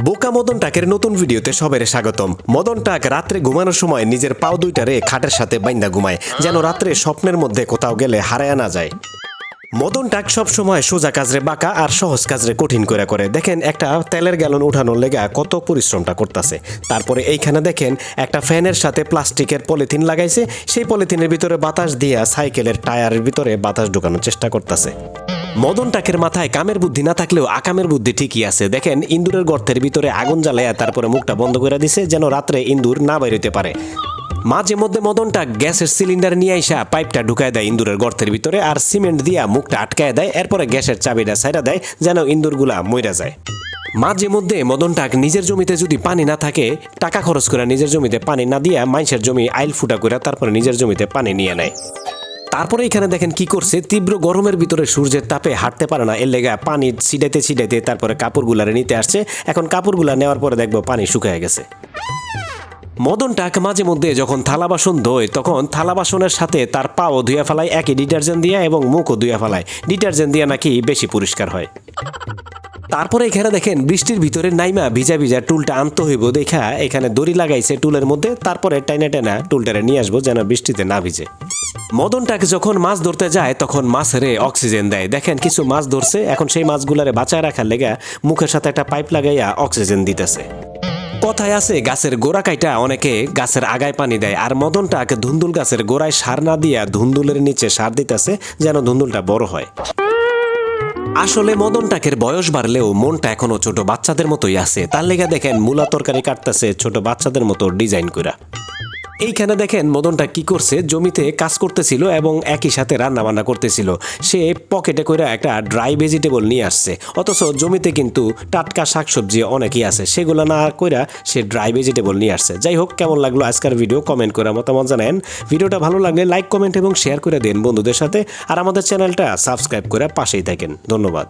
বোকা মদন টাকের নতুন ভিডিওতে সবাইকে স্বাগতম। মদন টাক রাত্রে ঘুমানোর সময় নিজের পাও দুইটারে খাটের সাথে বাইন্দা ঘুমায়, যেন রাত্রে স্বপ্নের মধ্যে কোথাও গেলে হারায়া না যায়। মদন টাক সব সময় সোজা কাজরে বাঁকা আর সহজ কাজরে কঠিন করে দেখেন একটা তেলের গ্যালন উঠানোর লেগা কত পরিশ্রমটা করতেছে। তারপরে এইখানে দেখেন একটা ফ্যানের সাথে প্লাস্টিকের পলিথিন লাগাইছে, সেই পলিথিনের ভিতরে বাতাস দিয়া সাইকেলের টায়ারের ভিতরে বাতাস ঢুকানোর চেষ্টা করতেছে। মদন টাকের মাথায় কামের বুদ্ধি না থাকলেও আকামের বুদ্ধি ঠিকই আছে। দেখেন ইন্দুরের গর্তের ভিতরে আগুন জ্বালায়া তারপরে মুখটা বন্ধ করে দিছে, যেন রাত্রে ইন্দুর না বেরোতে পারে। মাঝে মধ্যে মদন টাক গ্যাসের সিলিন্ডার নিয়ে আইসা পাইপটা ঢুকায় দেয় ইন্দুরের গর্তের ভিতরে, আর সিমেন্ট দিয়া মুখটা আটকায় দেয়, এরপরে গ্যাসের চাবিটা ছাইড়া দেয় যেন ইন্দুরগুলা মইরা যায়। মাঝে মধ্যে মদন টাক নিজের জমিতে যদি পানি না থাকে টাকা খরচ করে নিজের জমিতে পানি না দিয়া মানুষের জমি আইল ফুটা করে তারপরে নিজের জমিতে পানি নিয়ে নেয়। তারপরে এখানে দেখেন কি করছে, তীব্র গরমের ভিতরে সূর্যের তাপে হাঁটতে পারে না, এর লেগা পানি ছিটাইতে তারপরে কাপড়গুলারে নিতে আসছে। এখন কাপড়গুলা নেওয়ার পরে দেখবো পানি শুকায় গেছে। মদন টাক মাঝে মধ্যে যখন থালা বাসন ধোয় তখন থালা বাসনের সাথে তার পাও ধুয়ে ফেলায় একই ডিটারজেন্ট দিয়া এবং মুখও ধুয়ে ফেলায়, ডিটারজেন্ট দিয়া নাকি বেশি পরিষ্কার হয়। তারপরে এখানে দেখেন বৃষ্টির ভিতরে নাইমা ভিজা ভিজা টুলটা আনতে হইব দেখা এখানে দড়ি লাগাইছে টুলের মধ্যে, তারপরে টাইনা টুলটারে নিয়ে আসবো যেন বৃষ্টিতে না ভিজে। মদন টাক যখন মাছ ধরতে যায় তখন মাছেরে অক্সিজেন দেয়। দেখেন কিছু মাছ ধরছে, এখন সেই মাছগুলারে বাঁচায় রাখার লেগা মুখের সাথে একটা পাইপ লাগাইয়া অক্সিজেন দিতেছে। কথায় আছে গাছের গোড়া কাইটা অনেকে গাছের আগায় পানি দেয়, আর মদন টাক ধুন্দুল গাছের গোড়ায় সার না দিয়া ধুন্দুলের নিচে সার দিতেছে যেন ধুন্দুলটা বড় হয়। আসলে মদন টাকের বয়স বাড়লেও মনটা এখনো ছোট বাচ্চাদের মতোই আছে, তার লেগে দেখেন মূলা তরকারি কাটতেছে ছোট বাচ্চাদের মতো ডিজাইন করা। এইখানে দেখেন মদনটা কি করছে, জমিতে কাজ করতেছিল এবং একই সাথে রান্না বান্না করতেছিল। সে পকেটে করে একটা ড্রাই ভেজিটেবল নিয়ে আসছে, অথচ জমিতে কিন্তু টাটকা শাকসবজি অনেকই আছে, সেগুলো না কইরা সে ড্রাই ভেজিটেবল নিয়ে আসছে। যাই হোক, কেমন লাগলো আজকের ভিডিও কমেন্ট করে মতামত জানান। ভিডিওটা ভালো লাগলে লাইক কমেন্ট এবং শেয়ার করে দেন বন্ধুদের সাথে, আর আমাদের চ্যানেলটা সাবস্ক্রাইব করে পাশেই থাকেন। ধন্যবাদ।